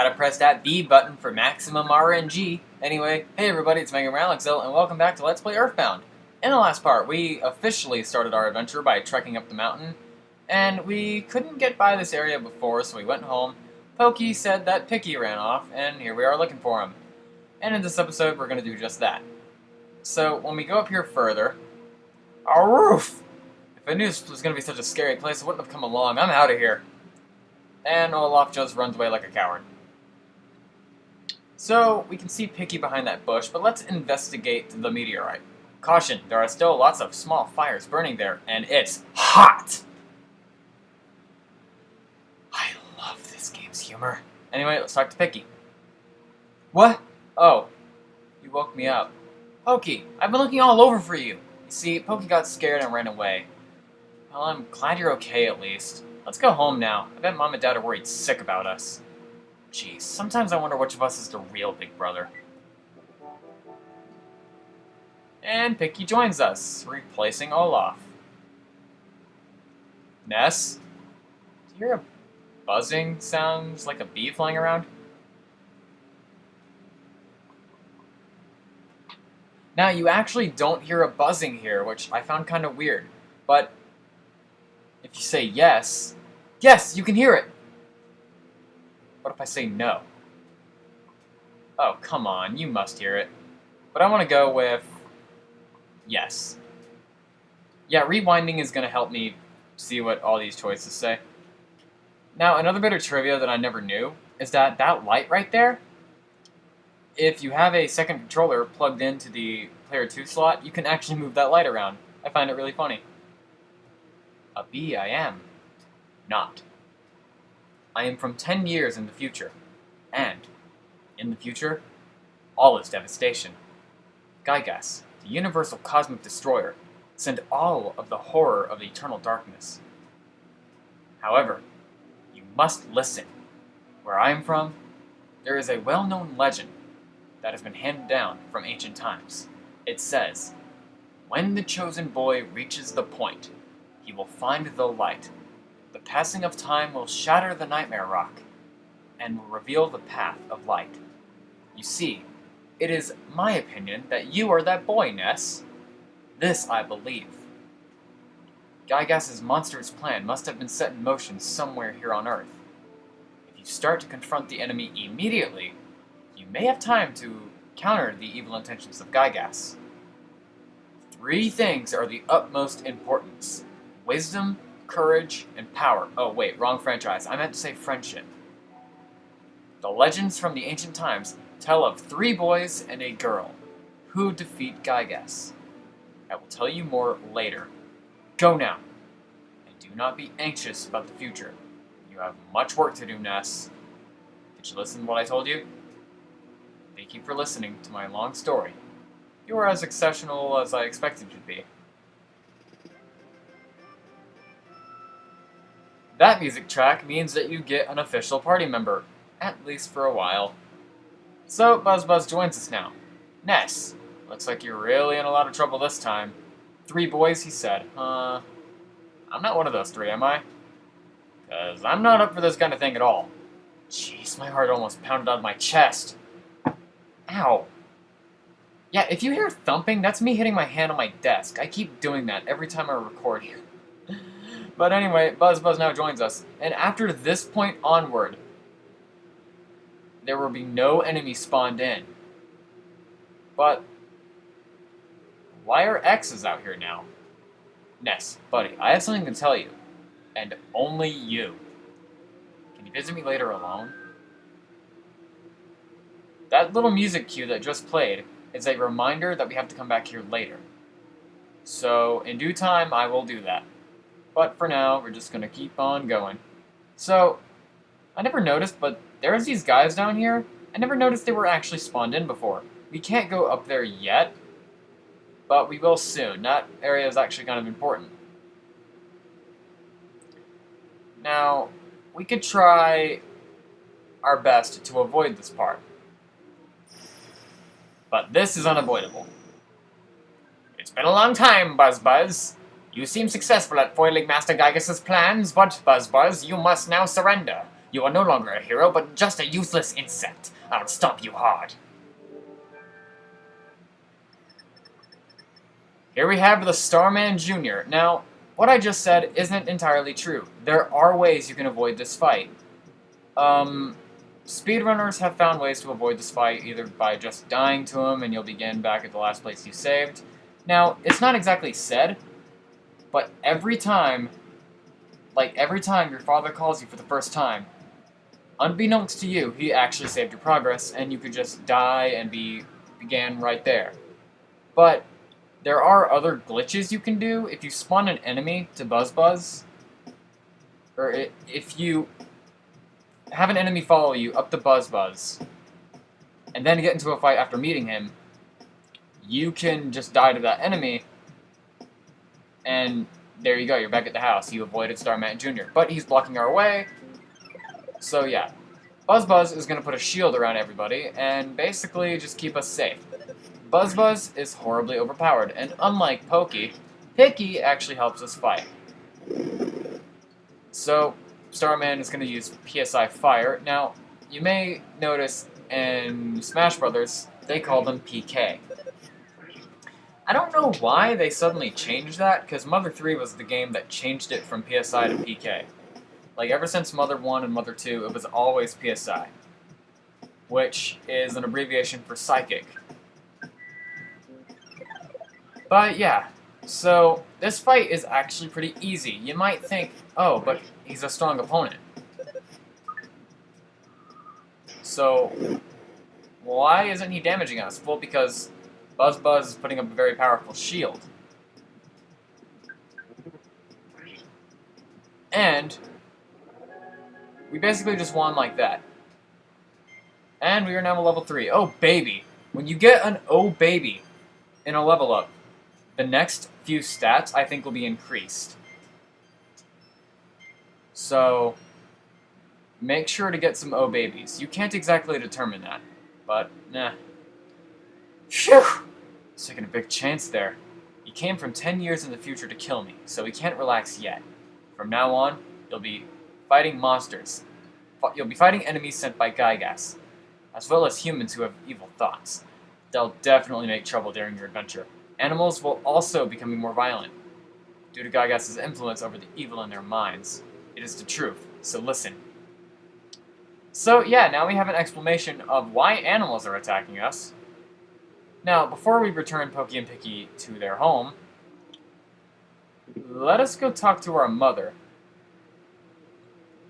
gotta press that B button for maximum RNG. Anyway, hey everybody, it's Mega Alexiel, and welcome back to Let's Play EarthBound. In the last part, we officially started our adventure by trekking up the mountain, and we couldn't get by this area before, so we went home. Pokey said that Picky ran off, and here we are looking for him. And in this episode, we're gonna do just that. So, when we go up here further... Our roof! If I knew this was gonna be such a scary place, I wouldn't have come along. I'm out of here. And Olaf just runs away like a coward. So, we can see Picky behind that bush, but let's investigate the meteorite. Caution, there are still lots of small fires burning there, and it's hot! I love this game's humor. Anyway, let's talk to Picky. What? Oh, you woke me up. Pokey, I've been looking all over for you. You see, Pokey got scared and ran away. Well, I'm glad you're okay at least. Let's go home now. I bet Mom and Dad are worried sick about us. Jeez, sometimes I wonder which of us is the real big brother. And Picky joins us, replacing Olaf. Ness? Do you hear a buzzing? Sounds like a bee flying around? Now, you actually don't hear a buzzing here, which I found kind of weird. But if you say yes, yes, you can hear it! What if I say no? Oh, come on, you must hear it. But I want to go with yes. Yeah, rewinding is going to help me see what all these choices say. Now, another bit of trivia that I never knew is that that light right there, if you have a second controller plugged into the player 2 slot, you can actually move that light around. I find it really funny. A bee I am. Not. I am from 10 years in the future. And, in the future, all is devastation. Gygas, the universal cosmic destroyer, sent all of the horror of the eternal darkness. However, you must listen. Where I am from, there is a well-known legend that has been handed down from ancient times. It says, when the chosen boy reaches the point, he will find the light. The passing of time will shatter the nightmare rock and will reveal the path of light. You see, it is my opinion that you are that boy, Ness. This I believe. Gygas's monstrous plan must have been set in motion somewhere here on Earth. If you start to confront the enemy immediately, you may have time to counter the evil intentions of Gygas. 3 things are the utmost importance: wisdom, courage, and power. Oh wait, wrong franchise. I meant to say friendship. The legends from the ancient times tell of 3 boys and a girl who defeat Gygas. I will tell you more later. Go now, and do not be anxious about the future. You have much work to do, Ness. Did you listen to what I told you? Thank you for listening to my long story. You are as exceptional as I expected you to be. That music track means that you get an official party member, at least for a while. So, Buzz joins us now. Ness, looks like you're really in a lot of trouble this time. 3 boys, he said. I'm not one of those 3, am I? 'Cause I'm not up for this kind of thing at all. Jeez, my heart almost pounded out of my chest. Ow. Yeah, if you hear thumping, that's me hitting my hand on my desk. I keep doing that every time I record here. But anyway, Buzz now joins us. And after this point onward, there will be no enemies spawned in. But why are X's out here now? Ness, buddy, I have something to tell you. And only you. Can you visit me later alone? That little music cue that just played is a reminder that we have to come back here later. So, in due time, I will do that. But for now, we're just gonna keep on going. So, I never noticed, but there's these guys down here. I never noticed they were actually spawned in before. We can't go up there yet, but we will soon. That area is actually kind of important. Now, we could try our best to avoid this part. But this is unavoidable. It's been a long time, Buzz. You seem successful at foiling Master Gygas's plans, but Buzz, you must now surrender. You are no longer a hero, but just a useless insect. I'll stomp you hard. Here we have the Starman Jr. Now, what I just said isn't entirely true. There are ways you can avoid this fight. Speedrunners have found ways to avoid this fight, either by just dying to him and you'll begin back at the last place you saved. Now, it's not exactly said, but every time your father calls you for the first time, unbeknownst to you, he actually saved your progress, and you could just die and began right there. But there are other glitches you can do. If you spawn an enemy to Buzz, or if you have an enemy follow you up to Buzz, and then get into a fight after meeting him, you can just die to that enemy, and there you go, you're back at the house. You avoided Starman Jr., but he's blocking our way, so yeah. Buzz is going to put a shield around everybody, and basically just keep us safe. Buzz is horribly overpowered, and unlike Pokey, Picky actually helps us fight. So, Starman is going to use PSI Fire. Now, you may notice in Smash Brothers, they call them PK. I don't know why they suddenly changed that, because Mother 3 was the game that changed it from PSI to PK. Like, ever since Mother 1 and Mother 2, it was always PSI, which is an abbreviation for Psychic. But yeah, so this fight is actually pretty easy. You might think, oh, but he's a strong opponent. So, why isn't he damaging us? Well, because Buzz is putting up a very powerful shield. And we basically just won like that. And we are now a level 3. Oh, baby. When you get an oh, baby in a level up, the next few stats, I think, will be increased. So, make sure to get some oh babies. You can't exactly determine that, but, nah. Phew! He's taking a big chance there. He came from 10 years in the future to kill me, so he can't relax yet. From now on, you'll be fighting monsters. You'll be fighting enemies sent by Gygas, as well as humans who have evil thoughts. They'll definitely make trouble during your adventure. Animals will also become more violent, due to Gygas' influence over the evil in their minds. It is the truth, so listen. So yeah, now we have an explanation of why animals are attacking us. Now, before we return Pokey and Picky to their home, let us go talk to our mother.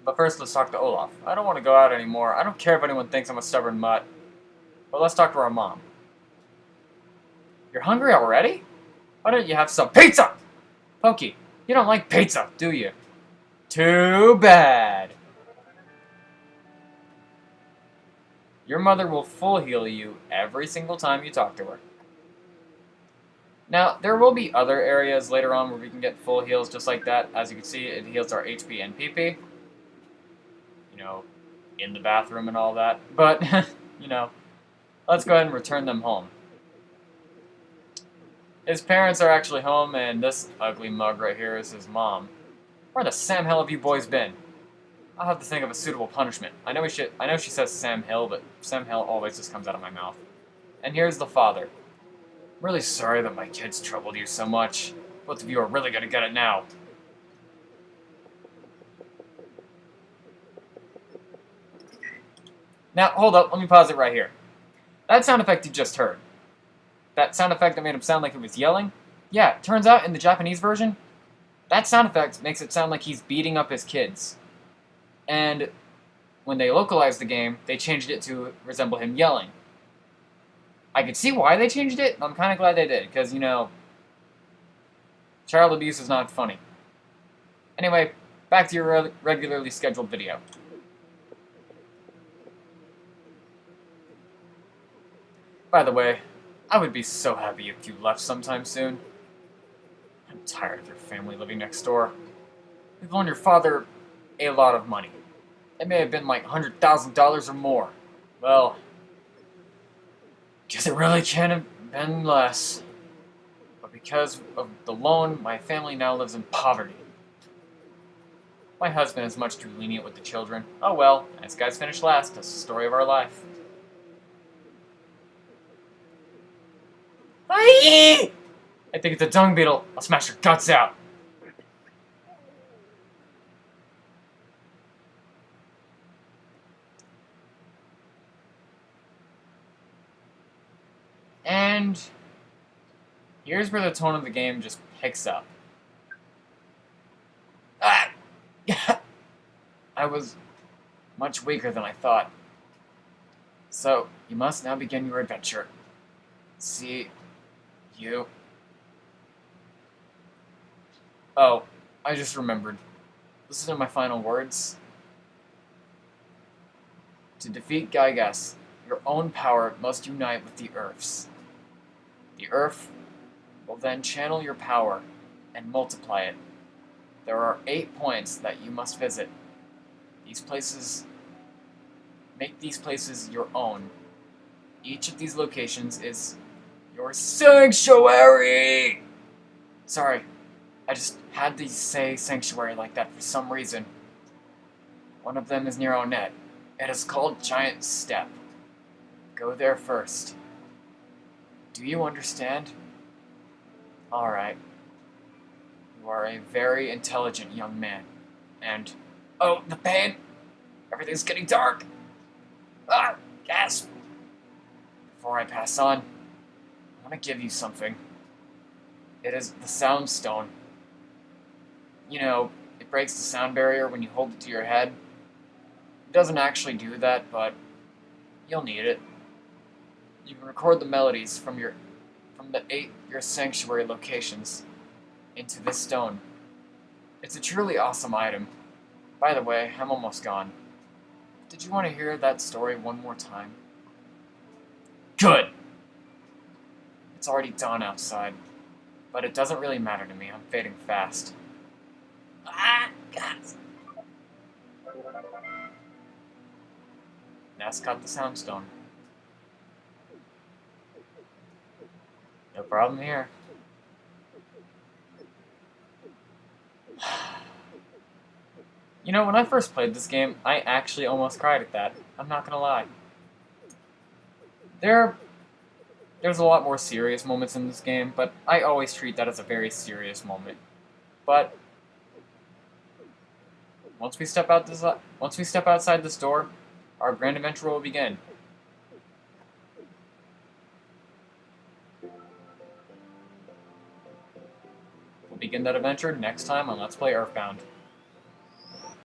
But first, let's talk to Olaf. I don't want to go out anymore. I don't care if anyone thinks I'm a stubborn mutt. But let's talk to our mom. You're hungry already? Why don't you have some pizza? Pokey, you don't like pizza, do you? Too bad. Your mother will full heal you every single time you talk to her. Now, there will be other areas later on where we can get full heals just like that. As you can see, it heals our HP and PP. You know, in the bathroom and all that. But, you know, let's go ahead and return them home. His parents are actually home, and this ugly mug right here is his mom. Where the Sam hell have you boys been? I'll have to think of a suitable punishment. I know she says Sam Hill, but Sam Hill always just comes out of my mouth. And here's the father. I'm really sorry that my kids troubled you so much. Both of you are really gonna get it now. Now, hold up, let me pause it right here. That sound effect you just heard. That sound effect that made him sound like he was yelling? Yeah, it turns out in the Japanese version, that sound effect makes it sound like he's beating up his kids. And when they localized the game, they changed it to resemble him yelling. I could see why they changed it, I'm kind of glad they did, because, you know, child abuse is not funny. Anyway, back to your regularly scheduled video. By the way, I would be so happy if you left sometime soon. I'm tired of your family living next door. You've loaned your father a lot of money. It may have been like $100,000 or more. Well, guess it really can't have been less. But because of the loan, my family now lives in poverty. My husband is much too lenient with the children. Oh well, nice guys finish last. That's the story of our life. Aye! I think it's a dung beetle. I'll smash your guts out. And here's where the tone of the game just picks up. Ah! I was much weaker than I thought. So, you must now begin your adventure. See you. Oh, I just remembered. Listen to my final words. To defeat Gygas, your own power must unite with the Earth's. The Earth will then channel your power and multiply it. There are 8 points that you must visit. These places... Make these places your own. Each of these locations is your sanctuary! Sorry, I just had to say sanctuary like that for some reason. One of them is near Onet. It is called Giant Step. Go there first. Do you understand? Alright. You are a very intelligent young man. And... Oh, the pain! Everything's getting dark! Ah! Gasp! Before I pass on, I want to give you something. It is the Sound Stone. You know, it breaks the sound barrier when you hold it to your head. It doesn't actually do that, but you'll need it. You can record the melodies from the 8 your sanctuary locations into this stone. It's a truly awesome item. By the way, I'm almost gone. Did you want to hear that story one more time? Good! It's already dawn outside, but it doesn't really matter to me. I'm fading fast. Ah, God! That's got the Soundstone. No problem here. You know, when I first played this game, I actually almost cried at that. I'm not gonna lie. There's a lot more serious moments in this game, but I always treat that as a very serious moment. But once we step outside this door, our grand adventure will begin. We'll begin that adventure next time on Let's Play EarthBound.